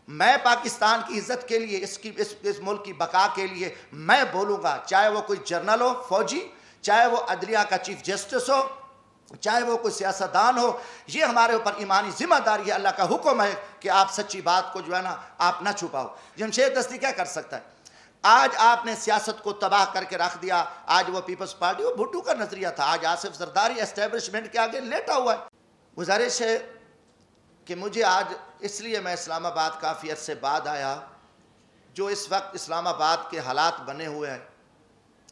میں پاکستان کی عزت کے لیے، اس ملک کی بقا کے لیے میں بولوں گا، چاہے وہ کوئی جرنل ہو، فوجی، چاہے وہ عدلیہ کا چیف جسٹس ہو، چاہے وہ کوئی سیاستدان ہو. یہ ہمارے اوپر ایمانی ذمہ داری ہے، اللہ کا حکم ہے کہ آپ سچی بات کو جو ہے نا آپ نہ چھپاؤ. جمشید دستی کیا کر سکتا ہے؟ آج آپ نے سیاست کو تباہ کر کے رکھ دیا. آج وہ پیپلز پارٹی، وہ بھٹو کا نظریہ تھا، آج آصف زرداری اسٹیبلشمنٹ کے آگے لیٹا ہوا ہے. گزارش ہے کہ مجھے آج اس لیے میں اسلام آباد کافی عرصے بعد آیا، جو اس وقت اسلام آباد کے حالات بنے ہوئے ہیں،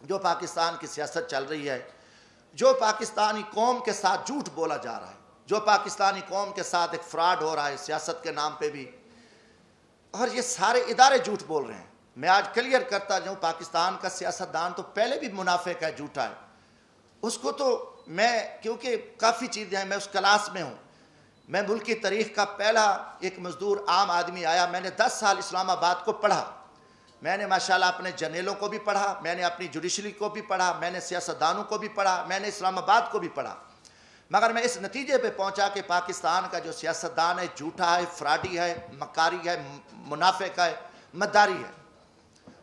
جو پاکستان کی سیاست چل رہی ہے، جو پاکستانی قوم کے ساتھ جھوٹ بولا جا رہا ہے، جو پاکستانی قوم کے ساتھ ایک فراڈ ہو رہا ہے سیاست کے نام پہ بھی، اور یہ سارے ادارے جھوٹ بول رہے ہیں. میں آج کلیئر کرتا جاؤں، پاکستان کا سیاستدان تو پہلے بھی منافق ہے، جھوٹا ہے. اس کو تو میں، کیونکہ کافی چیزیں ہیں، میں اس کلاس میں ہوں. میں ملک کی تاریخ کا پہلا ایک مزدور عام آدمی آیا. میں نے 10 سال اسلام آباد کو پڑھا. میں نے ماشاءاللہ اپنے جرنیلوں کو بھی پڑھا، میں نے اپنی جوڈیشری کو بھی پڑھا، میں نے سیاستدانوں کو بھی پڑھا، میں نے اسلام آباد کو بھی پڑھا. مگر میں اس نتیجے پہ پہنچا کہ پاکستان کا جو سیاستدان ہے جھوٹا ہے، فراڈی ہے، مکاری ہے، منافق ہے، مداری ہے.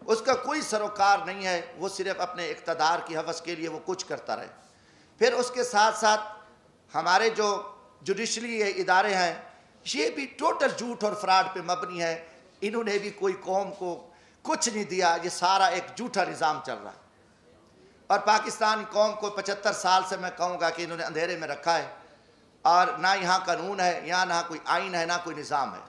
اس کا کوئی سروکار نہیں ہے، وہ صرف اپنے اقتدار کی حوث کے لیے وہ کچھ کرتا رہے. پھر اس کے ساتھ ساتھ ہمارے جو جوڈیشری ادارے ہیں، یہ بھی ٹوٹل جھوٹ اور فراڈ پہ مبنی ہے. انہوں نے بھی کوئی قوم کو کچھ نہیں دیا، یہ سارا ایک جھوٹا نظام چل رہا ہے. اور پاکستانی قوم کو 75 سال سے میں کہوں گا کہ انہوں نے اندھیرے میں رکھا ہے، اور نہ یہاں قانون ہے، یہاں نہ کوئی آئین ہے، نہ کوئی نظام ہے.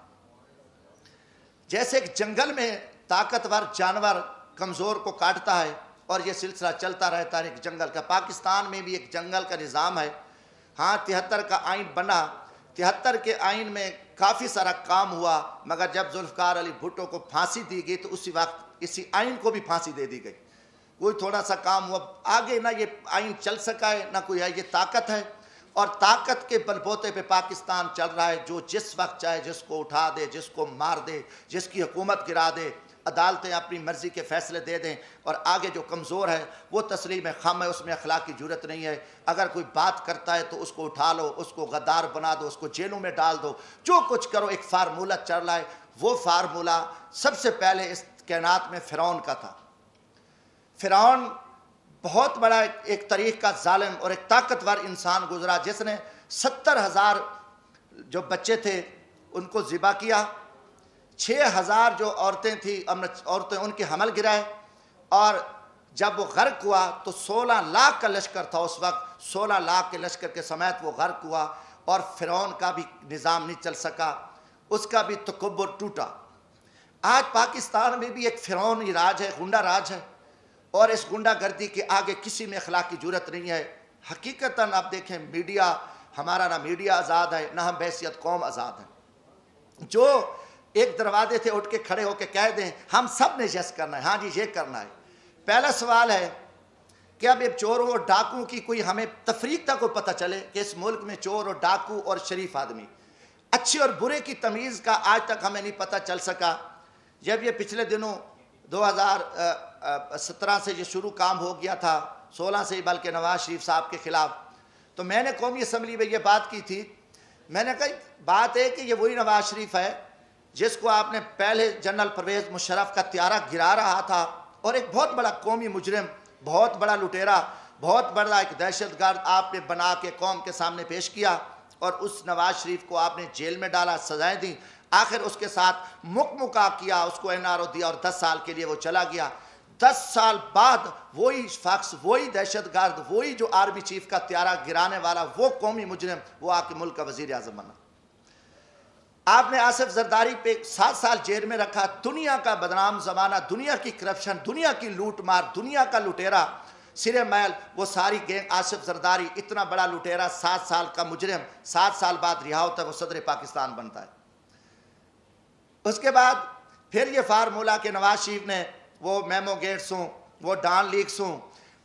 جیسے ایک جنگل میں طاقتور جانور کمزور کو کاٹتا ہے اور یہ سلسلہ چلتا رہتا ہے ایک جنگل کا، پاکستان میں بھی ایک جنگل کا نظام ہے. ہاں 73 کا آئین بنا، 73 کے آئین میں کافی سارا کام ہوا، مگر جب ذوالفقار علی بھٹو کو پھانسی دی گئی تو اسی وقت اسی آئین کو بھی پھانسی دے دی گئی. کوئی تھوڑا سا کام ہوا، آگے نہ یہ آئین چل سکا ہے نہ کوئی ہے. یہ طاقت ہے، اور طاقت کے بل بوتے پہ پاکستان چل رہا ہے. جو جس وقت چاہے جس کو اٹھا دے، جس کو مار دے، جس کی حکومت گرا دے، عدالتیں اپنی مرضی کے فیصلے دے دیں، اور آگے جو کمزور ہے وہ تسلیم خم ہے، اس میں اخلاق کی جرت نہیں ہے. اگر کوئی بات کرتا ہے تو اس کو اٹھا لو، اس کو غدار بنا دو، اس کو جیلوں میں ڈال دو، جو کچھ کرو. ایک فارمولہ چل رہا ہے. وہ فارمولہ سب سے پہلے اس کائنات میں فرعون کا تھا. فرعون بہت بڑا ایک تاریخ کا ظالم اور ایک طاقتور انسان گزرا، جس نے 70,000 جو بچے تھے ان کو ذبح کیا، 6,000 جو عورتیں تھیں عورتیں ان کے حمل گرائے، اور جب وہ غرق ہوا تو 16 لاکھ کا لشکر تھا اس وقت، 16 لاکھ کے لشکر کے سمیت وہ غرق ہوا، اور فرعون کا بھی نظام نہیں چل سکا، اس کا بھی تکبر ٹوٹا. آج پاکستان میں بھی ایک فرعونی راج ہے، غنڈہ راج ہے، اور اس غنڈہ گردی کے آگے کسی میں اخلاق کی جرت نہیں ہے. حقیقتاً آپ دیکھیں، میڈیا ہمارا، نہ میڈیا آزاد ہے، نہ ہم بحیثیت قوم آزاد ہیں. جو ایک دروازے سے اٹھ کے کھڑے ہو کے کہہ دیں ہم سب نے یس کرنا ہے، ہاں جی یہ کرنا ہے. پہلا سوال ہے کہ اب ایک چوروں اور ڈاکوں کی کوئی ہمیں تفریق تک کو پتہ چلے کہ اس ملک میں چور اور ڈاکو اور شریف آدمی، اچھے اور برے کی تمیز کا آج تک ہمیں نہیں پتہ چل سکا. جب یہ پچھلے دنوں 2017 سے یہ شروع کام ہو گیا تھا، 16 سے ہی بلکہ نواز شریف صاحب کے خلاف، تو میں نے قومی اسمبلی میں یہ بات کی تھی. میں نے کہا بات ہے کہ یہ وہی نواز شریف ہے جس کو آپ نے پہلے جنرل پرویز مشرف کا طیارہ گرا رہا تھا، اور ایک بہت بڑا قومی مجرم، بہت بڑا لٹیرا، بہت بڑا ایک دہشت گرد آپ نے بنا کے قوم کے سامنے پیش کیا، اور اس نواز شریف کو آپ نے جیل میں ڈالا، سزائیں دیں، آخر اس کے ساتھ مکمکا کیا، اس کو NRO دیا، اور 10 سال کے لیے وہ چلا گیا. 10 سال بعد وہی شخص، وہی دہشت گرد، وہی جو آرمی چیف کا طیارہ گرانے والا، وہ قومی مجرم، وہ آ کے ملک کا وزیر اعظم بنا. آپ نے آصف زرداری پہ 7 سال جیل میں رکھا. دنیا کا بدنام زمانہ، دنیا کی کرپشن، دنیا کی لوٹ مار، دنیا کا لٹیرا سرے میل، وہ ساری گینگ آصف زرداری اتنا بڑا لٹیرا، 7 سال کا مجرم 7 سال بعد رہا ہوتا ہے، وہ صدر پاکستان بنتا ہے. اس کے بعد پھر یہ فارمولہ کہ نواز شریف نے وہ میمو گیٹس ہوں، وہ ڈان لیکس ہوں،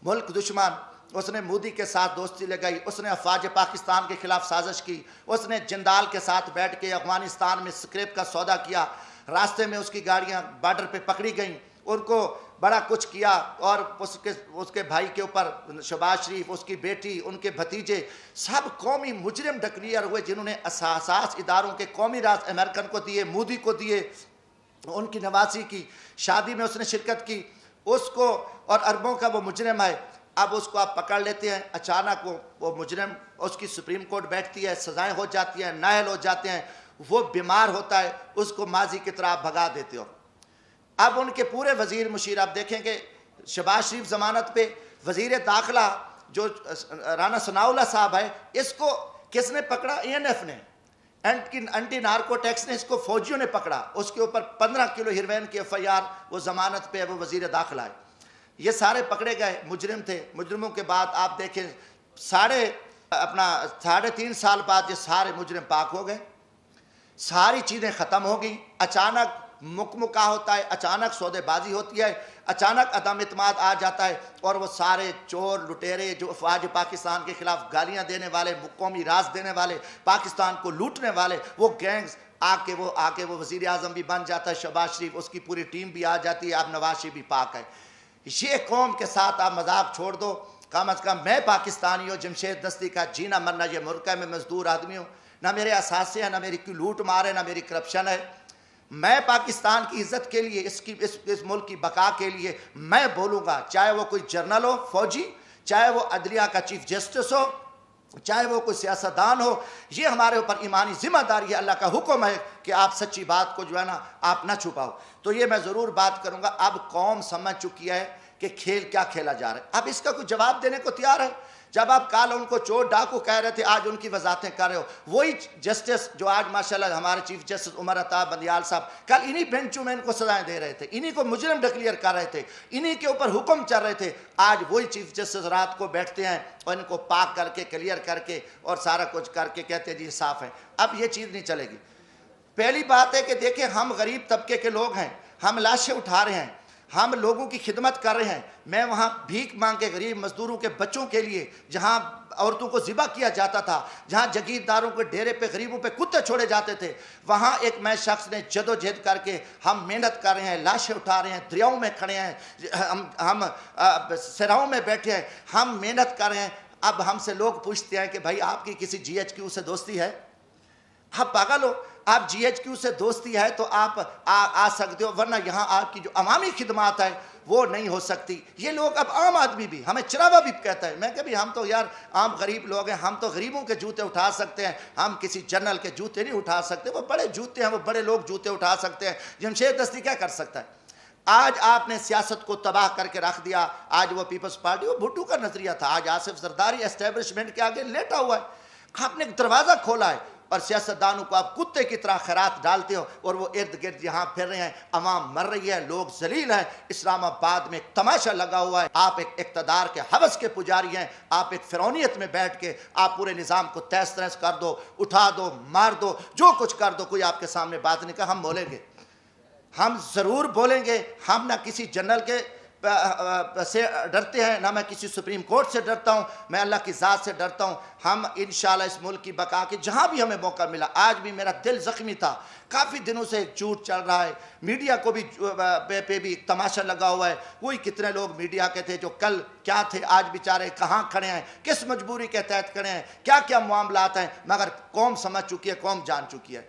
ملک دشمن، اس نے مودی کے ساتھ دوستی لگائی، اس نے افواج پاکستان کے خلاف سازش کی، اس نے جندال کے ساتھ بیٹھ کے افغانستان میں سکریپ کا سودا کیا، راستے میں اس کی گاڑیاں بارڈر پہ پکڑی گئیں، ان کو بڑا کچھ کیا، اور اس کے بھائی کے اوپر شہباز شریف، اس کی بیٹی، ان کے بھتیجے، سب قومی مجرم ڈکلیئر ہوئے، جنہوں نے اساس اداروں کے قومی راز امریکن کو دیے، مودی کو دیے، ان کی نواسی کی شادی میں اس نے شرکت کی، اس کو، اور اربوں کا وہ مجرم ہے۔ اب اس کو آپ پکڑ لیتے ہیں، اچانک وہ مجرم، اس کی سپریم کورٹ بیٹھتی ہے، سزائیں ہو جاتی ہیں، نااہل ہو جاتے ہیں، وہ بیمار ہوتا ہے، اس کو ماضی کی طرح بھگا دیتے ہو۔ اب ان کے پورے وزیر مشیر، آپ دیکھیں کہ شہباز شریف ضمانت پہ، وزیر داخلہ جو رانا ثناء اللہ صاحب ہے، اس کو کس نے پکڑا؟ ANF نے، اینٹی نارکو ٹیکس نے اس کو فوجیوں نے پکڑا، اس کے اوپر 15 کلو ہیروین کی FIR، وہ ضمانت پہ ہے، وہ وزیر داخلہ ہے۔ یہ سارے پکڑے گئے، مجرم تھے۔ مجرموں کے بعد آپ دیکھیں ساڑھے 3.5 سال بعد یہ سارے مجرم پاک ہو گئے، ساری چیزیں ختم ہو گئیں۔ اچانک مکہ ہوتا ہے، اچانک سودے بازی ہوتی ہے، اچانک عدم اعتماد آ جاتا ہے، اور وہ سارے چور لٹیرے جو افواج پاکستان کے خلاف گالیاں دینے والے، قومی راز دینے والے، پاکستان کو لوٹنے والے، وہ گینگز آ کے وہ وزیر اعظم بھی بن جاتا ہے شہباز شریف، اس کی پوری ٹیم بھی آ جاتی ہے، اب نواز شریف بھی پاک ہے۔ یہ قوم کے ساتھ آپ مذاق چھوڑ دو۔ کم از کم میں پاکستانی ہوں، جمشید دستی کا جینا مرنا یہ ملک ہے، میں مزدور آدمی ہوں، نہ میرے اثاثے ہیں، نہ میری کوئی لوٹ مار ہے، نہ میری کرپشن ہے۔ میں پاکستان کی عزت کے لیے، اس ملک کی بقا کے لیے میں بولوں گا، چاہے وہ کوئی جرنل ہو، فوجی، چاہے وہ عدلیہ کا چیف جسٹس ہو، چاہے وہ کوئی سیاستدان ہو، یہ ہمارے اوپر ایمانی ذمہ داری ہے، اللہ کا حکم ہے کہ آپ سچی بات کو جو ہے نا آپ نہ چھپاؤ۔ تو یہ میں ضرور بات کروں گا۔ اب قوم سمجھ چکی ہے کہ کھیل کیا کھیلا جا رہا ہے، اب اس کا کوئی جواب دینے کو تیار ہے۔ جب آپ کل ان کو چور ڈاکو کہہ رہے تھے، آج ان کی وضاحتیں کر رہے ہو۔ وہی جسٹس جو آج ماشاءاللہ ہمارے چیف جسٹس عمر عطا بندیال صاحب کل انہی بینچوں میں ان کو سزائیں دے رہے تھے، انہی کو مجرم ڈکلیئر کر رہے تھے، انہی کے اوپر حکم چل رہے تھے، آج وہی چیف جسٹس رات کو بیٹھتے ہیں اور ان کو پاک کر کے، کلیئر کر کے اور سارا کچھ کر کے کہتے ہیں جی صاف ہے۔ اب یہ چیز نہیں چلے گی۔ پہلی بات ہے کہ دیکھیں ہم غریب طبقے کے لوگ ہیں، ہم لاشیں اٹھا رہے ہیں، ہم لوگوں کی خدمت کر رہے ہیں۔ میں وہاں بھیک مانگ کے غریب مزدوروں کے بچوں کے لیے، جہاں عورتوں کو ذبح کیا جاتا تھا، جہاں جگیرداروں کے ڈیرے پہ غریبوں پہ کتے چھوڑے جاتے تھے، وہاں ایک میں شخص نے جدوجہد کر کے ہم محنت کر رہے ہیں، لاشیں اٹھا رہے ہیں، دریاؤں میں کھڑے ہیں، ہم صحراؤں میں بیٹھے ہیں، ہم محنت کر رہے ہیں۔ اب ہم سے لوگ پوچھتے ہیں کہ بھائی آپ کی کسی GHQ سے دوستی ہے؟ آپ پاگل ہو؟ آپ GHQ سے دوستی ہے تو آپ آ سکتے ہو، ورنہ یہاں آپ کی جو عوامی خدمات ہے وہ نہیں ہو سکتی۔ یہ لوگ اب عام آدمی بھی ہمیں چراوا بھی کہتا ہے، میں کہ بھی ہم تو یار عام غریب لوگ ہیں، ہم تو غریبوں کے جوتے اٹھا سکتے ہیں، ہم کسی جنرل کے جوتے نہیں اٹھا سکتے۔ وہ بڑے جوتے ہیں، وہ بڑے لوگ جوتے اٹھا سکتے ہیں، جمشید دستی کیا کر سکتا ہے؟ آج آپ نے سیاست کو تباہ کر کے رکھ دیا۔ آج وہ پیپلز پارٹی، وہ بھٹو کا نظریہ تھا، آج آصف زرداری اسٹیبلشمنٹ کے آگے لیٹا ہوا ہے۔ آپ نے ایک دروازہ کھولا ہے اور سیاستدانوں کو آپ کتے کی طرح خیرات ڈالتے ہو، اور وہ ارد گرد یہاں پھر رہے ہیں، عوام مر رہی ہے، لوگ ذلیل ہیں۔ اسلام آباد میں ایک تماشا لگا ہوا ہے، آپ ایک اقتدار کے ہوس کے پجاری ہیں، آپ ایک فرعونیت میں بیٹھ کے آپ پورے نظام کو تہس نہس کر دو، اٹھا دو، مار دو، جو کچھ کر دو، کوئی آپ کے سامنے بات نہیں کہا۔ ہم بولیں گے، ہم ضرور بولیں گے۔ ہم نہ کسی جنرل کے سے ڈرتے ہیں، نہ میں کسی سپریم کورٹ سے ڈرتا ہوں، میں اللہ کی ذات سے ڈرتا ہوں۔ ہم انشاءاللہ اس ملک کی بقا کے جہاں بھی ہمیں موقع ملا، آج بھی میرا دل زخمی تھا، کافی دنوں سے ایک جھوٹ چل رہا ہے، میڈیا کو بھی پہ بھی تماشا لگا ہوا ہے۔ وہی کتنے لوگ میڈیا کے تھے جو کل کیا تھے، آج بیچارے کہاں کھڑے ہیں، کس مجبوری کے تحت کھڑے ہیں، کیا کیا معاملات ہیں، مگر قوم سمجھ چکی ہے، قوم جان چکی ہے۔